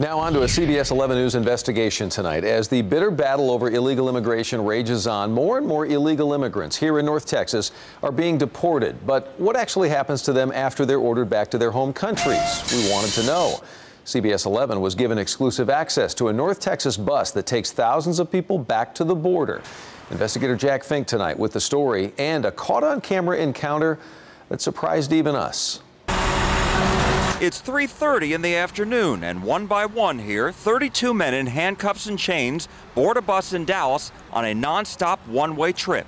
Now on to a CBS 11 News investigation tonight. As the bitter battle over illegal immigration rages on, more and more illegal immigrants here in North Texas are being deported. But what actually happens to them after they're ordered back to their home countries? We wanted to know. CBS 11 was given exclusive access to a North Texas bus that takes thousands of people back to the border. Investigator Jack Fink tonight with the story and a caught-on-camera encounter that surprised even us. It's 3:30 in the afternoon, and one by one here, 32 men in handcuffs and chains board a bus in Dallas on a non-stop one-way trip.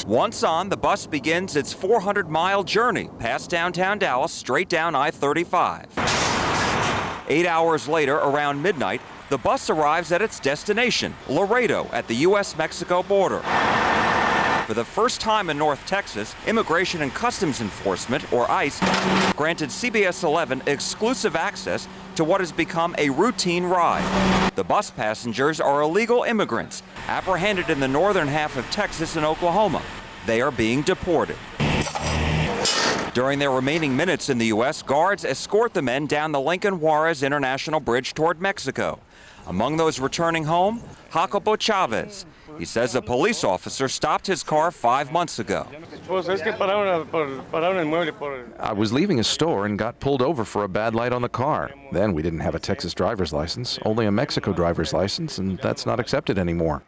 Once on, the bus begins its 400-mile journey past downtown Dallas, straight down I-35. 8 hours later, around midnight, the bus arrives at its destination, Laredo, at the U.S.-Mexico border. For the first time in North Texas, Immigration and Customs Enforcement, or ICE, granted CBS 11 exclusive access to what has become a routine ride. The bus passengers are illegal immigrants, apprehended in the northern half of Texas and Oklahoma. They are being deported. During their remaining minutes in the U.S., guards escort the men down the Lincoln Juarez International Bridge toward Mexico. Among those returning home, Jacobo Chavez. He says a police officer stopped his car 5 months ago. I was leaving a store and got pulled over for a bad light on the car. Then we didn't have a Texas driver's license, only a Mexico driver's license, and that's not accepted anymore.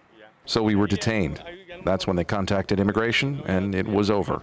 So we were detained. That's when they contacted immigration, and it was over.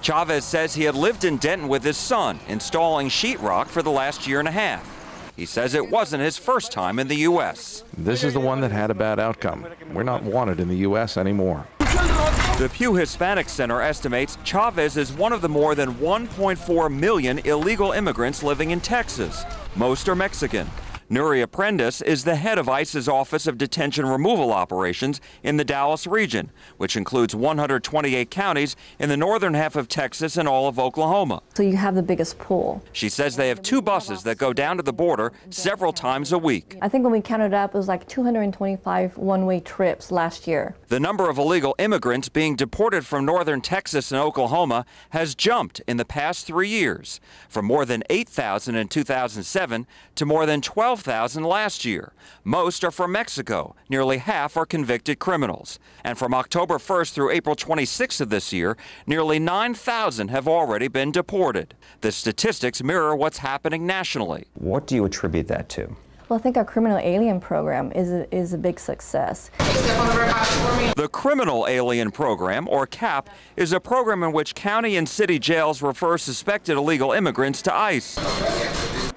Chavez says he had lived in Denton with his son, installing sheetrock for the last year and a half. He says it wasn't his first time in the U.S. This is the one that had a bad outcome. We're not wanted in the U.S. anymore. The Pew Hispanic Center estimates Chavez is one of the more than 1.4 million illegal immigrants living in Texas. Most are Mexican. Nuria Prentice is the head of ICE's Office of Detention Removal Operations in the Dallas region, which includes 128 counties in the northern half of Texas and all of Oklahoma. So you have the biggest pool. She says they have 2 buses that go down to the border several times a week. I think when we counted up, it was like 225 one-way trips last year. The number of illegal immigrants being deported from northern Texas and Oklahoma has jumped in the past 3 years, from more than 8,000 in 2007 to more than 12,000 last year. Most are from Mexico. Nearly half are convicted criminals. And from October 1st through April 26th of this year, nearly 9,000 have already been deported. The statistics mirror what's happening nationally. What do you attribute that to? Well, I think our criminal alien program is a big success. The Criminal Alien Program, or CAP, is a program in which county and city jails refer suspected illegal immigrants to ICE,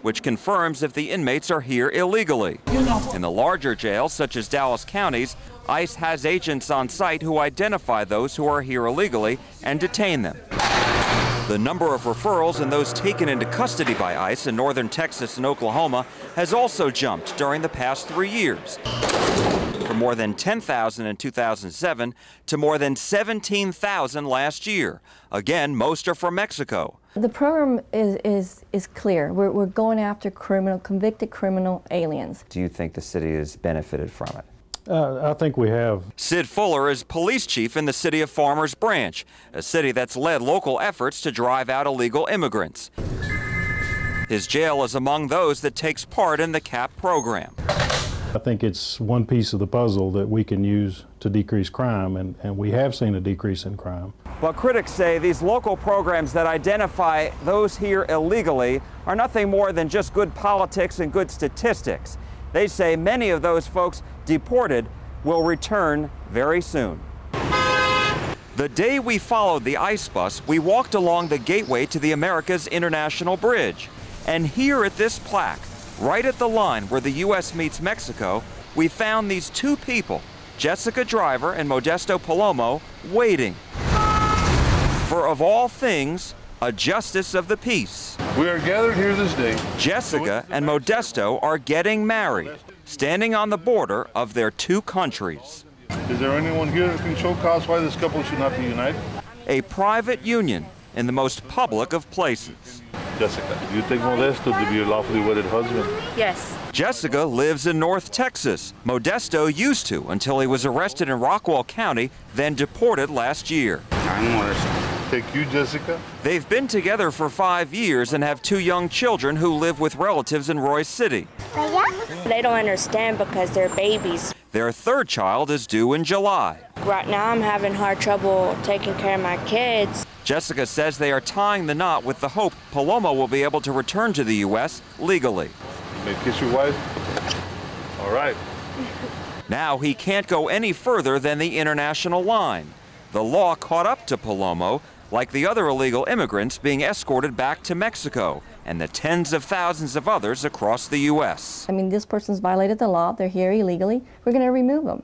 which confirms if the inmates are here illegally. In the larger jails, such as Dallas counties, ICE has agents on site who identify those who are here illegally and detain them. The number of referrals and those taken into custody by ICE in northern Texas and Oklahoma has also jumped during the past 3 years, from more than 10,000 in 2007 to more than 17,000 last year. Again, most are from Mexico. The program is clear. We're going after convicted criminal aliens. Do you think the city has benefited from it? I think we have. Sid Fuller is police chief in the city of Farmers Branch, a city that's led local efforts to drive out illegal immigrants. His jail is among those that takes part in the CAP program. I think it's one piece of the puzzle that we can use to decrease crime, and we have seen a decrease in crime. Well, critics say these local programs that identify those here illegally are nothing more than just good politics and good statistics. They say many of those folks deported will return very soon. The day we followed the ICE bus, we walked along the gateway to the Americas International Bridge. And here at this plaque, right at the line where the U.S. meets Mexico, we found these 2 people, Jessica Driver and Modesto Palomo, waiting for, of all things, a justice of the peace. We are gathered here this day. Jessica and Modesto are getting married, standing on the border of their 2 countries. Is there anyone here that can show cause why this couple should not be united? A private union in the most public of places. Jessica, do you take Modesto to be your lawfully wedded husband? Yes. Jessica lives in North Texas. Modesto used to until he was arrested in Rockwall County, then deported last year. Take you, Jessica. They've been together for 5 years and have 2 young children who live with relatives in Royce City. They don't understand because they're babies. Their 3rd child is due in July. Right now I'm having hard trouble taking care of my kids. Jessica says they are tying the knot with the hope Paloma will be able to return to the U.S. legally. May I kiss your wife? All right. Now he can't go any further than the international line. The law caught up to Palomo, like the other illegal immigrants being escorted back to Mexico and the tens of thousands of others across the U.S. I mean, this person's violated the law. They're here illegally. We're going to remove them.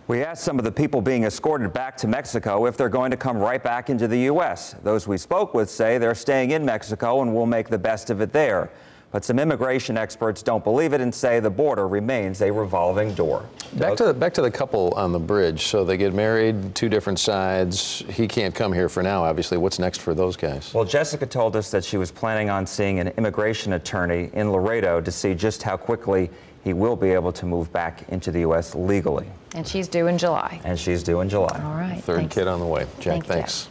We asked some of the people being escorted back to Mexico if they're going to come right back into the U.S. Those we spoke with say they're staying in Mexico and will make the best of it there. But some immigration experts don't believe it and say the border remains a revolving door. Back to the couple on the bridge. So they get married, 2 different sides. He can't come here for now, obviously. What's next for those guys? Well, Jessica told us that she was planning on seeing an immigration attorney in Laredo to see just how quickly he will be able to move back into the U.S. legally. And she's due in July. And she's due in July. All right. 3rd kid on the way. Jack, thanks.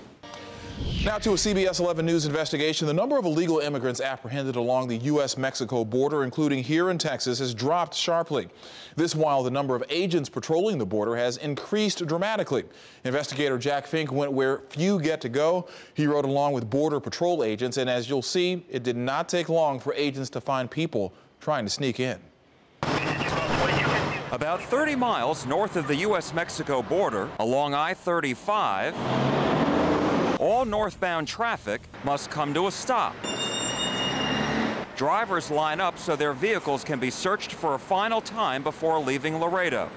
Now to a CBS 11 News investigation. The number of illegal immigrants apprehended along the U.S.-Mexico border, including here in Texas, has dropped sharply. This while the number of agents patrolling the border has increased dramatically. Investigator Jack Fink went where few get to go. He rode along with Border Patrol agents, and as you'll see, it did not take long for agents to find people trying to sneak in. About 30 miles north of the U.S.-Mexico border, along I-35, all northbound traffic must come to a stop. Drivers line up so their vehicles can be searched for a final time before leaving Laredo.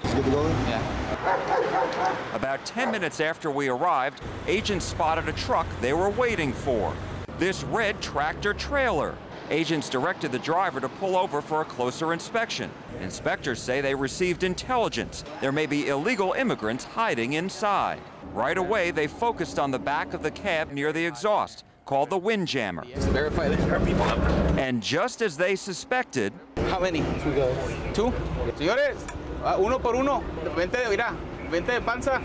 About 10 minutes after we arrived, agents spotted a truck they were waiting for. This red tractor trailer. Agents directed the driver to pull over for a closer inspection. Inspectors say they received intelligence. There may be illegal immigrants hiding inside. Right away, they focused on the back of the cab near the exhaust, called the windjammer. Verify that there are people up there. And just as they suspected... How many? 2 guys. 2? Señores, uno por uno. Vente de panza.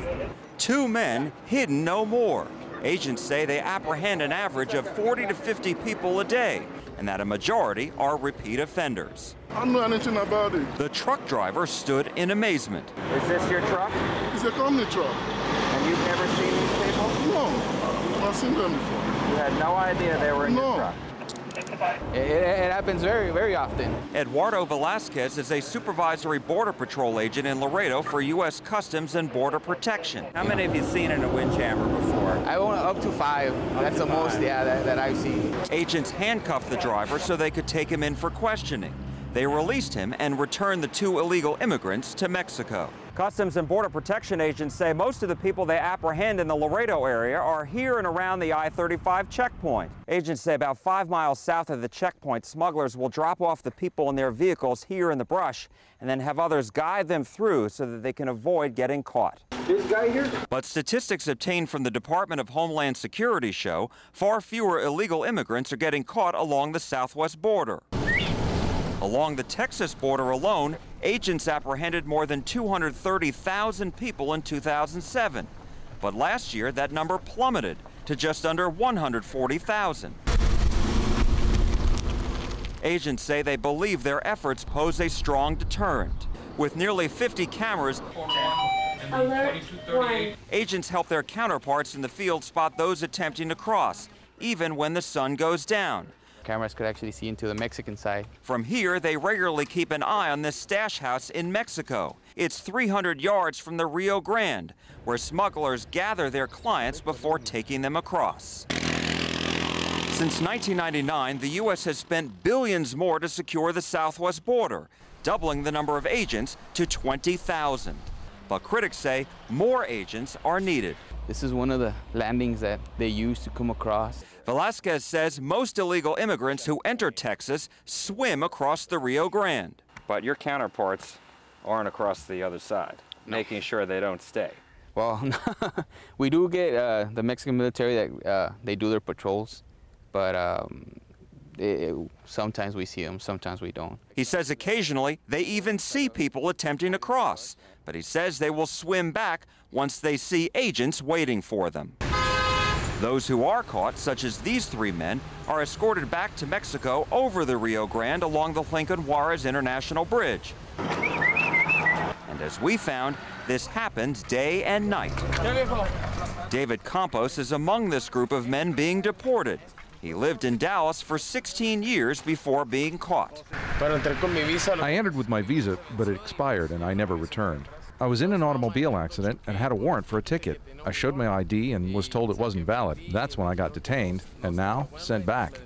2 men hidden no more. Agents say they apprehend an average of 40 to 50 people a day, and that a majority are repeat offenders. I don't know anything about it. The truck driver stood in amazement. Is this your truck? It's a company truck. And you've never seen these people? No, I've not seen them before. You had no idea they were in your truck? It happens very, very often. Eduardo Velasquez is a supervisory Border Patrol agent in Laredo for U.S. Customs and Border Protection. How many have you seen in a windjammer before? I went up to 5. That's the most, that I've seen. Agents handcuffed the driver so they could take him in for questioning. They released him and returned the 2 illegal immigrants to Mexico. Customs and Border Protection agents say most of the people they apprehend in the Laredo area are here and around the I-35 checkpoint. Agents say about 5 miles south of the checkpoint, smugglers will drop off the people in their vehicles here in the brush and then have others guide them through so that they can avoid getting caught. This guy here? But statistics obtained from the Department of Homeland Security show far fewer illegal immigrants are getting caught along the southwest border. Along the Texas border alone, agents apprehended more than 230,000 people in 2007. But last year, that number plummeted to just under 140,000. Agents say they believe their efforts pose a strong deterrent. With nearly 50 cameras, agents help their counterparts in the field spot those attempting to cross, even when the sun goes down. Cameras could actually see into the Mexican side. From here, they regularly keep an eye on this stash house in Mexico. It's 300 yards from the Rio Grande, where smugglers gather their clients before taking them across. Since 1999, the U.S. has spent billions more to secure the southwest border, doubling the number of agents to 20,000. But critics say more agents are needed. This is one of the landings that they use to come across. Velasquez says most illegal immigrants who enter Texas swim across the Rio Grande. But your counterparts aren't across the other side, making sure they don't stay. Well, we do get the Mexican military that they do their patrols, but sometimes we see them, sometimes we don't. He says occasionally they even see people attempting to cross, but he says they will swim back once they see agents waiting for them. Those who are caught, such as these 3 men, are escorted back to Mexico over the Rio Grande along the Lincoln Juarez International Bridge. And as we found, this happened day and night. David Campos is among this group of men being deported. He lived in Dallas for 16 years before being caught. I entered with my visa, but it expired and I never returned. I was in an automobile accident and had a warrant for a ticket. I showed my ID and was told it wasn't valid. That's when I got detained and now sent back.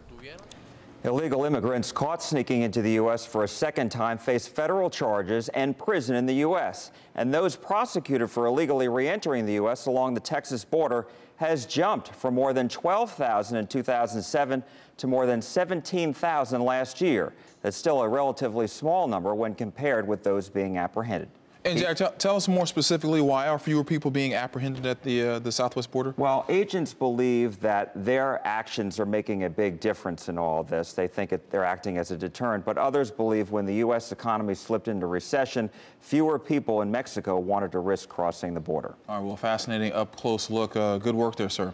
Illegal immigrants caught sneaking into the U.S. for a second time face federal charges and prison in the U.S. And those prosecuted for illegally re-entering the U.S. along the Texas border has jumped from more than 12,000 in 2007 to more than 17,000 last year. That's still a relatively small number when compared with those being apprehended. And Jack, tell us more specifically, why are fewer people being apprehended at the southwest border? Well, agents believe that their actions are making a big difference in all of this. They think they're acting as a deterrent, but others believe when the U.S. economy slipped into recession, fewer people in Mexico wanted to risk crossing the border. All right, well, fascinating up-close look. Good work there, sir.